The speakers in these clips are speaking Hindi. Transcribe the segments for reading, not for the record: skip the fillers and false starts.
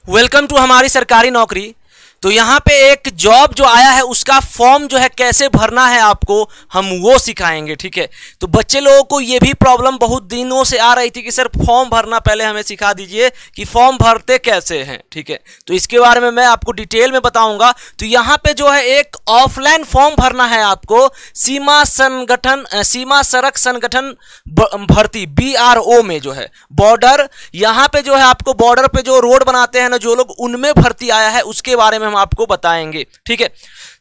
वेलकम टू हमारी सरकारी नौकरी। तो यहाँ पे एक जॉब जो आया है उसका फॉर्म जो है कैसे भरना है आपको हम वो सिखाएंगे। ठीक है, तो बच्चे लोगों को ये भी प्रॉब्लम बहुत दिनों से आ रही थी कि सर फॉर्म भरना पहले हमें सिखा दीजिए कि फॉर्म भरते कैसे हैं। ठीक है, तो इसके बारे में मैं आपको डिटेल में बताऊंगा। तो यहाँ पे जो है एक ऑफलाइन फॉर्म भरना है आपको सीमा सड़क संगठन भर्ती BRO में जो है बॉर्डर, यहाँ पे जो है आपको बॉर्डर पे जो रोड बनाते हैं ना जो लोग, उनमें भर्ती आया है उसके बारे में हम आपको बताएंगे। ठीक है,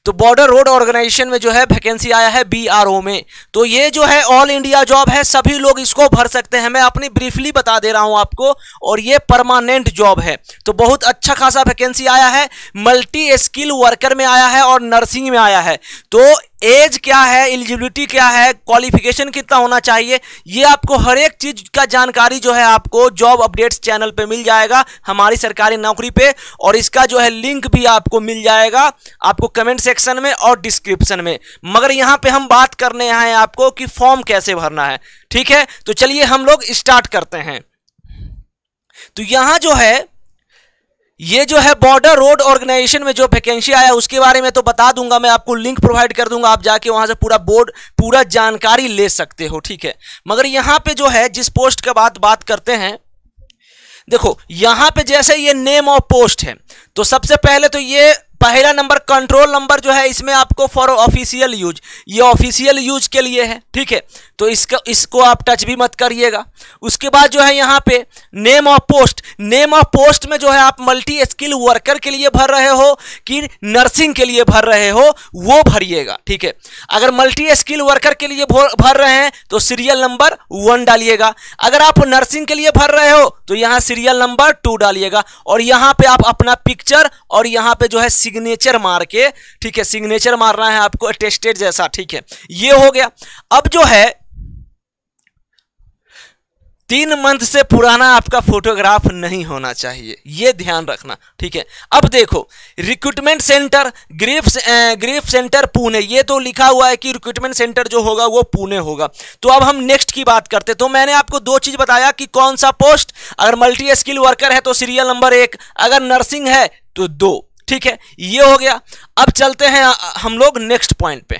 तो बॉर्डर रोड ऑर्गेनाइजेशन में जो है वैकेंसी आया है BRO में। तो ये जो है ऑल इंडिया जॉब है, सभी लोग इसको भर सकते हैं। मैं अपनी ब्रीफली बता दे रहा हूं आपको, और ये परमानेंट जॉब है। तो बहुत अच्छा खासा वैकेंसी आया है, मल्टी स्किल वर्कर में आया है और नर्सिंग में आया है। तो एज क्या है, एलिजिबिलिटी क्या है, क्वालिफिकेशन कितना होना चाहिए, ये आपको हर एक चीज का जानकारी जो है आपको जॉब अपडेट्स चैनल पे मिल जाएगा हमारी सरकारी नौकरी पे। और इसका जो है लिंक भी आपको मिल जाएगा आपको कमेंट सेक्शन में और डिस्क्रिप्शन में। मगर यहाँ पे हम बात करने आए हैं आपको कि फॉर्म कैसे भरना है। ठीक है, तो चलिए हम लोग स्टार्ट करते हैं। तो यहाँ जो है ये जो है बॉर्डर रोड ऑर्गेनाइजेशन में जो वैकेंसी आया उसके बारे में तो बता दूंगा, मैं आपको लिंक प्रोवाइड कर दूंगा, आप जाके वहां से पूरा जानकारी ले सकते हो। ठीक है, मगर यहां पे जो है जिस पोस्ट का बात करते हैं, देखो यहां पे जैसे ये नेम ऑफ पोस्ट है, तो सबसे पहले तो ये पहला नंबर कंट्रोल नंबर जो है इसमें आपको फॉर ऑफिशियल यूज, ये ऑफिशियल यूज के लिए है। ठीक है, तो इसको आप टच भी मत करिएगा। उसके बाद जो है यहाँ पे नेम ऑफ पोस्ट में जो है आप मल्टी स्किल वर्कर के लिए भर रहे हो कि नर्सिंग के लिए भर रहे हो वो भरिएगा। ठीक है, अगर मल्टी स्किल वर्कर के लिए भर रहे हैं तो सीरियल नंबर 1 डालिएगा। अगर आप नर्सिंग के लिए भर रहे हो तो यहाँ सीरियल नंबर 2 डालिएगा। और यहाँ पे आप अपना पिक्चर और यहाँ पे जो है सिग्नेचर मार के, ठीक है, सिग्नेचर मारना है आपको अटेस्टेड जैसा। ठीक है, ये हो गया। अब जो है 3 मंथ से पुराना आपका फोटोग्राफ नहीं होना चाहिए, ये ध्यान रखना। ठीक है, अब देखो recruitment centre grief centre Pune, ये तो लिखा हुआ है कि रिक्रूटमेंट सेंटर जो होगा वो पुणे होगा। तो अब हम नेक्स्ट की बात करते। तो मैंने आपको 2 चीज बताया कि कौन सा पोस्ट, अगर मल्टी स्किल वर्कर है तो सीरियल नंबर 1, अगर नर्सिंग है तो 2। ठीक है, ये हो गया। अब चलते हैं हम लोग नेक्स्ट पॉइंट पे।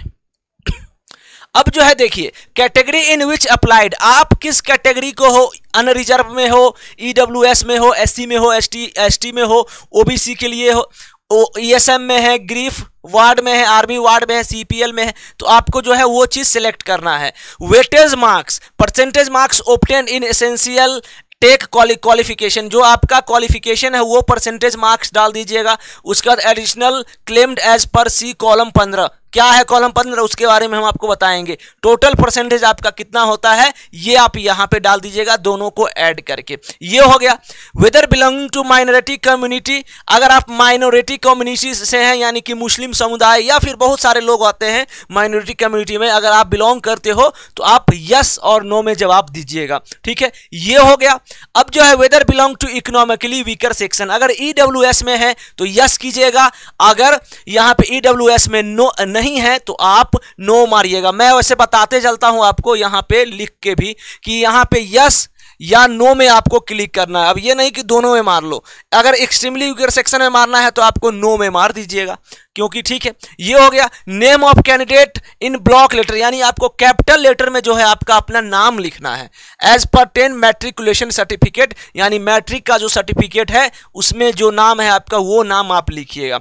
अब जो है देखिए कैटेगरी इन विच अप्लाइड, आप किस कैटेगरी को हो, अनरिजर्व में हो, EWS में हो, SC में हो, ST में हो, OBC के लिए हो, ESM में है, ग्रीफ वार्ड में है, आर्मी वार्ड में है, CPL में है, तो आपको जो है वो चीज सिलेक्ट करना है। Weightage marks, percentage marks obtain in essential tech qualification, जो आपका क्वालिफिकेशन है वो परसेंटेज मार्क्स डाल दीजिएगा। उसके बाद additional claimed as per C column 15, क्या है कॉलम 15 उसके बारे में हम आपको बताएंगे। टोटल परसेंटेज आपका कितना होता है ये आप यहां पे डाल दीजिएगा, दोनों को ऐड करके। ये हो गया। Whether belonging to minority community, अगर आप माइनॉरिटी कम्युनिटी से हैं यानी कि मुस्लिम समुदाय या फिर बहुत सारे लोग आते हैं माइनॉरिटी कम्युनिटी में, अगर आप बिलोंग करते हो तो आप यस और नो में जवाब दीजिएगा। ठीक है, ये हो गया। अब जो है whether belong to economically weaker section, अगर EWS में है तो यस कीजिएगा, अगर यहां पे EWS में नो नहीं है तो आप नो मारिएगा। मैं वैसे बताते चलता हूं आपको यहां पे लिख के भी कि यहां पे यस या नो में आपको क्लिक करना है। अब ये नहीं कि दोनों में मार लो, अगर एक्सट्रीमली वीकर सेक्शन में मारना है तो आपको नो में मार दीजिएगा, क्योंकि ठीक है। ये हो गया। Name of candidate in block letter, यानी आपको कैपिटल लेटर में जो है आपका अपना नाम लिखना है। एज पर 10 मैट्रिकुलेशन सर्टिफिकेट, यानी मैट्रिक का जो सर्टिफिकेट है उसमें जो नाम है आपका वो नाम आप लिखिएगा।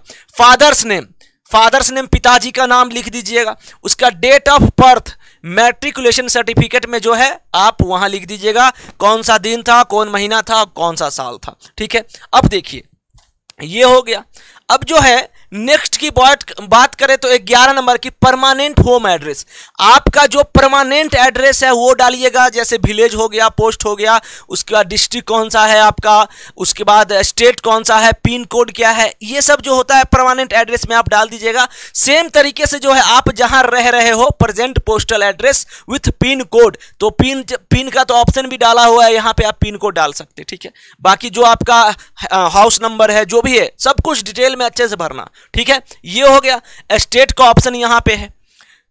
फादर्स नेम पिताजी का नाम लिख दीजिएगा। उसका date of birth matriculation certificate में जो है आप वहां लिख दीजिएगा, कौन सा दिन था, कौन महीना था, कौन सा साल था। ठीक है, अब देखिए ये हो गया। अब जो है नेक्स्ट की बात करें तो 11 नंबर की परमानेंट होम एड्रेस, आपका जो परमानेंट एड्रेस है वो डालिएगा। जैसे विलेज हो गया, पोस्ट हो गया, उसके बाद डिस्ट्रिक्ट कौन सा है आपका, उसके बाद स्टेट कौन सा है, पिन कोड क्या है, ये सब जो होता है परमानेंट एड्रेस में आप डाल दीजिएगा। सेम तरीके से जो है आप जहां रह रहे हो present postal address with pin code, तो पिन का तो ऑप्शन भी डाला हुआ है, यहाँ पे आप पिन कोड डाल सकते। ठीक है, बाकी जो आपका हाउस नंबर है जो भी है सब कुछ डिटेल में अच्छे से भरना। ठीक है, ये हो गया। स्टेट का ऑप्शन यहां पे है।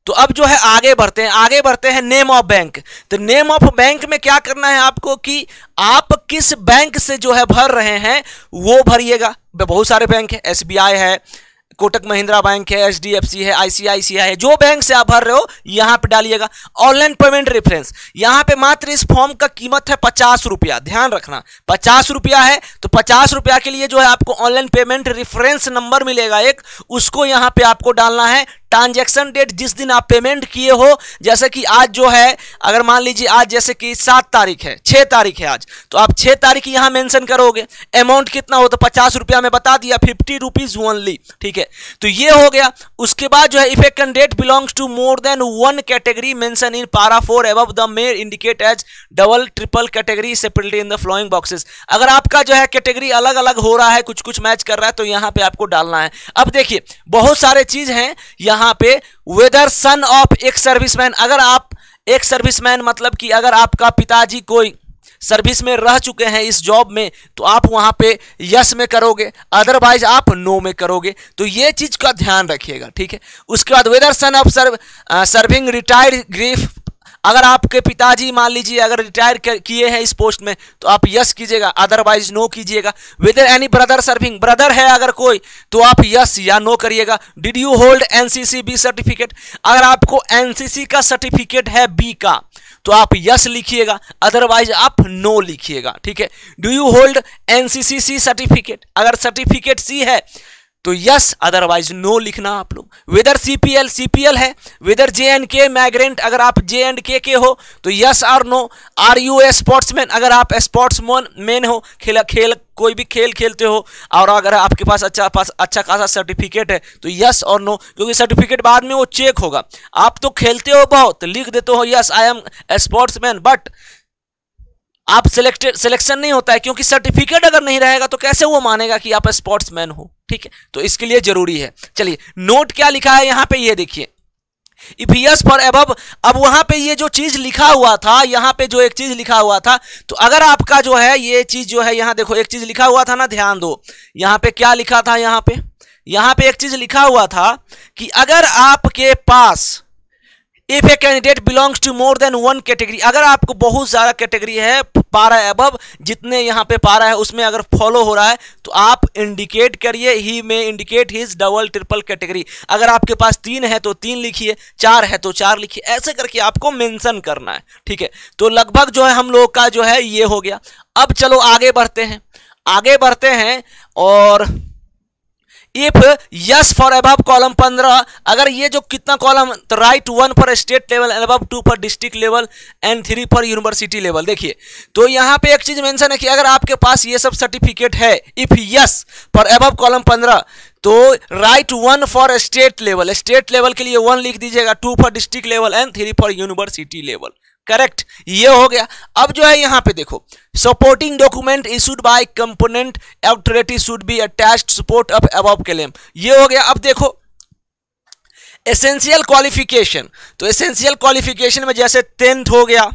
तो अब जो है आगे बढ़ते हैं नेम ऑफ बैंक। तो नेम ऑफ बैंक में क्या करना है आपको कि आप किस बैंक से जो है भर रहे हैं वो भरिएगा। बहुत सारे बैंक है, SBI है, कोटक महिंद्रा बैंक है, HDFC है, ICICI है, जो बैंक से आप भर रहे हो यहां पे डालिएगा। ऑनलाइन पेमेंट रेफरेंस, यहां पे मात्र इस फॉर्म का कीमत है 50 रुपया, ध्यान रखना 50 रुपया है। तो 50 रुपया के लिए जो है आपको ऑनलाइन पेमेंट रेफरेंस नंबर मिलेगा एक, उसको यहां पे आपको डालना है। ट्रांजैक्शन डेट, जिस दिन आप पेमेंट किए हो, जैसे कि आज जो है, अगर मान लीजिए आज जैसे कि 7 तारीख है, 6 तारीख है आज, तो आप 6 तारीख यहां मेंशन करोगे। अमाउंट कितना हो तो 50 रुपया में बता दिया, 50 रुपीज ओनली, ठीक है। तो ये हो गया। उसके बाद जो है if a candidate belongs to more than one category mention in para 4 above the may indicate as double triple category separately in the following boxes. अगर आपका जो है कैटेगरी अलग अलग हो रहा है, कुछ कुछ मैच कर रहा है, तो यहां पे आपको डालना है। अब देखिए बहुत सारे चीज हैं यहां पे। वेदर सन ऑफ एक सर्विसमैन, अगर आप एक सर्विसमैन मतलब कि अगर आपका पिताजी कोई सर्विस में रह चुके हैं इस जॉब में, तो आप वहां पे यस में करोगे, अदरवाइज आप नो में करोगे। तो ये चीज का ध्यान रखिएगा, ठीक है। उसके बाद whether son of serving retired GREF, अगर आपके पिताजी मान लीजिए अगर रिटायर किए हैं इस पोस्ट में तो आप यस कीजिएगा, अदरवाइज नो कीजिएगा। Whether any brother serving, brother है अगर कोई तो आप यस या नो करिएगा। Did you hold NCC B certificate, अगर आपको NCC का सर्टिफिकेट है B का तो आप यस लिखिएगा, अदरवाइज आप नो लिखिएगा, ठीक है। Do you hold NCC C certificate, अगर सर्टिफिकेट C है तो यस, अदरवाइज नो लिखना आप लोग। वेदर CPL है, वेदर JNK माइग्रेंट, अगर आप JNK के हो तो यस और no. Are you a sportsman, अगर आप स्पोर्ट्समैन हो, खेल कोई भी खेल खेलते हो और अगर आपके पास अच्छा खासा सर्टिफिकेट है तो यस और नो, क्योंकि सर्टिफिकेट बाद में वो चेक होगा। आप तो खेलते हो बहुत, लिख देते हो yes I am a sportsman, but आप सिलेक्शन नहीं होता है, क्योंकि सर्टिफिकेट अगर नहीं रहेगा तो कैसे वो मानेगा कि आप स्पोर्ट्समैन हो, ठीक है। तो इसके लिए जरूरी है। चलिए नोट क्या लिखा है यहां पे, ये देखिए इफ यस फॉर अबव। अब वहां पे ये जो चीज लिखा हुआ था, यहां पे जो एक चीज लिखा हुआ था, तो अगर आपका जो है ये चीज जो है, यहां देखो एक चीज लिखा हुआ था ना, ध्यान दो यहां पे क्या लिखा था। यहां पे एक चीज लिखा हुआ था कि अगर आपके पास if a candidate belongs to more than one category, अगर आपको बहुत सारा कैटेगरी है, पारा अबव जितने यहाँ पे पारा है उसमें अगर फॉलो हो रहा है तो आप इंडिकेट करिए ही में indicate his double triple category. अगर आपके पास 3 है तो 3 लिखिए, 4 है तो 4 लिखिए, ऐसे करके आपको मेंशन करना है, ठीक है। तो लगभग जो है हम लोग का जो है ये हो गया। अब चलो आगे बढ़ते हैं और if yes for above column 15, अगर ये जो कितना कॉलम, तो right 1 for state level and above 2 for district level and 3 for university level. देखिए तो यहाँ पे एक चीज मेंशन है कि अगर आपके पास ये सब सर्टिफिकेट है, if yes for above column 15 तो राइट 1 फॉर स्टेट लेवल के लिए 1 लिख दीजिएगा, 2 for district level and 3 for university level, correct. ये हो गया। अब जो है यहां पे देखो supporting document issued by component authority should be attached support of above claim, ये हो गया। अब देखो एसेंशियल क्वालिफिकेशन, तो एसेंशियल क्वालिफिकेशन में जैसे 10th हो गया,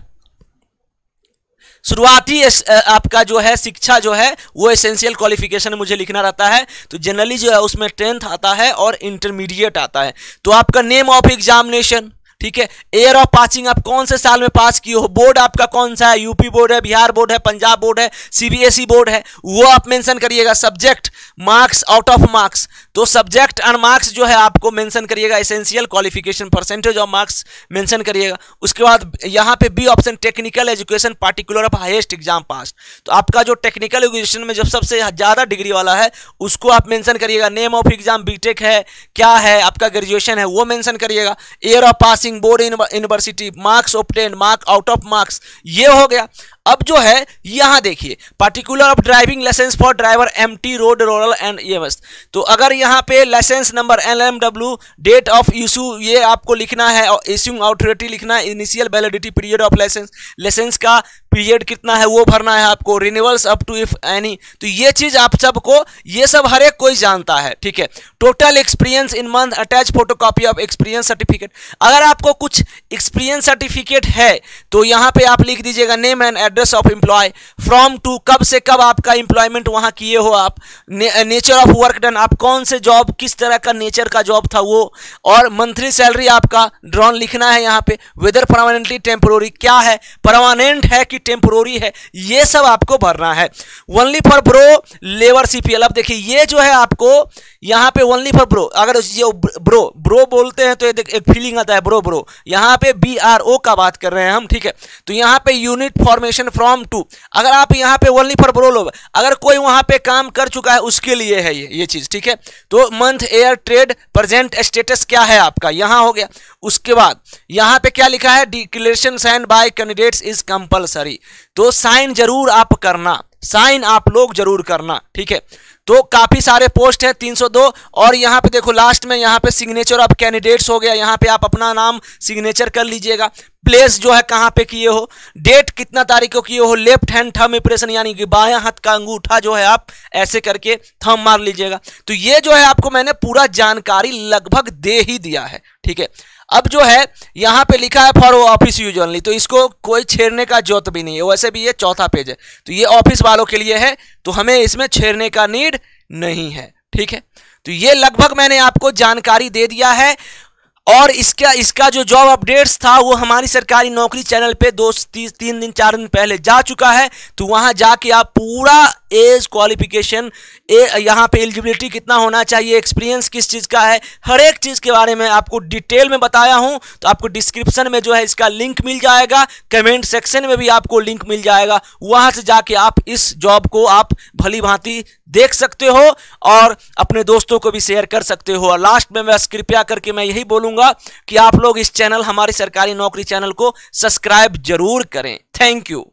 शुरुआती आपका जो है शिक्षा जो है वो एसेंशियल क्वालिफिकेशन मुझे लिखना रहता है। तो जनरली जो है उसमें 10th आता है और इंटरमीडिएट आता है। तो आपका नेम ऑफ एग्जामिनेशन, ठीक है, ईयर ऑफ पासिंग, आप कौन से साल में पास किए हो, बोर्ड आपका कौन सा है, यूपी बोर्ड है, बिहार बोर्ड है, पंजाब बोर्ड है, CBSE बोर्ड है, वो आप मेंशन करिएगा। Subject, marks, out of marks, तो सब्जेक्ट और मार्क्स जो है आपको मेंशन करिएगा। Essential qualification percentage of marks mention करिएगा। उसके बाद यहाँ पे B option technical education particular of highest exam pass, तो आपका जो टेक्निकल एजुकेशन में जब सबसे ज़्यादा डिग्री वाला है उसको आप मेंशन करिएगा। नेम ऑफ एग्जाम बीटेक है, क्या है आपका ग्रेजुएशन है वो मेंशन करिएगा। Year of passing, board university, marks obtain, mark out of marks, ये हो गया। अब जो है यहां देखिए particular of driving license for driver MT road rural and EMS, तो अगर यहां पे license number LMW, date of issue ये आपको लिखना है, इशूइंग अथॉरिटी लिखना है, initial validity period of license का पीरियड कितना है वो भरना है आपको, renewals up to if any, तो ये चीज आप सबको, ये सब हर एक कोई जानता है, ठीक है। Total experience in month, attach photocopy of experience certificate, अगर आपको कुछ एक्सपीरियंस सर्टिफिकेट है तो यहाँ पे आप लिख दीजिएगा name and address of employ, from to कब से कब आपका एम्प्लॉयमेंट वहां किए हो आप, नेचर ऑफ वर्क डन, आप कौन से जॉब, किस तरह का नेचर का जॉब था वो, और मंथली सैलरी आपका ड्रॉन लिखना है यहाँ पे, वेदर परमानेंटली टेम्पोररी, क्या है, परमानेंट है कि टेम्पोररी है, ये सब आपको भरना है। Only for bro labour CPL, अब देखिए ये जो है आपको यहाँ पे ओनली फॉर ब्रो, अगर ये ब्रो ब्रो बोलते हैं तो एक फीलिंग आता है ब्रो ब्रो, यहाँ पे BRO का बात कर रहे हैं हम, ठीक है। तो यहाँ पे यूनिट फॉर्मेशन फ्रॉम टू, अगर आप यहाँ पे ओनली फॉर ब्रो लोग, अगर कोई वहां पे काम कर चुका है उसके लिए है ये चीज, ठीक है। तो month, air, trade, present status क्या है आपका, यहां हो गया। उसके बाद यहां पे क्या लिखा है, declaration sign by candidates is compulsory, तो साइन जरूर आप करना, साइन आप लोग जरूर करना, ठीक है। तो काफी सारे पोस्ट है 302, और यहाँ पे देखो लास्ट में यहाँ पे सिग्नेचर ऑफ कैंडिडेट्स हो गया, यहाँ पे आप अपना नाम सिग्नेचर कर लीजिएगा, प्लेस जो है कहाँ पे किए हो, डेट कितना तारीख को किए हो, लेफ्ट हैंड थंब इंप्रेशन यानी कि बायां हाथ का अंगूठा जो है आप ऐसे करके थंब मार लीजिएगा। तो ये जो है आपको मैंने पूरा जानकारी लगभग दे ही दिया है, ठीक है। अब जो है यहाँ पे लिखा है फॉर ऑफिस यूज ओनली, तो इसको कोई छेड़ने का जरूरत भी नहीं है, वैसे भी ये चौथा पेज है, तो ये ऑफिस वालों के लिए है, तो हमें इसमें छेड़ने का नीड नहीं है, ठीक है। तो ये लगभग मैंने आपको जानकारी दे दिया है, और इसका जो जॉब अपडेट्स था वो हमारी सरकारी नौकरी चैनल पे 3 दिन 4 दिन पहले जा चुका है, तो वहां जाके आप पूरा एज, क्वालिफिकेशन, यहाँ पे एलिजिबिलिटी कितना होना चाहिए, एक्सपीरियंस किस चीज़ का है, हर एक चीज़ के बारे में आपको डिटेल में बताया हूँ। तो आपको डिस्क्रिप्शन में जो है इसका लिंक मिल जाएगा, कमेंट सेक्शन में भी आपको लिंक मिल जाएगा, वहाँ से जाके आप इस जॉब को आप भली भांति देख सकते हो और अपने दोस्तों को भी शेयर कर सकते हो। और लास्ट में बस कृपया करके मैं यही बोलूँगा कि आप लोग इस चैनल, हमारी सरकारी नौकरी चैनल को सब्सक्राइब जरूर करें। Thank you.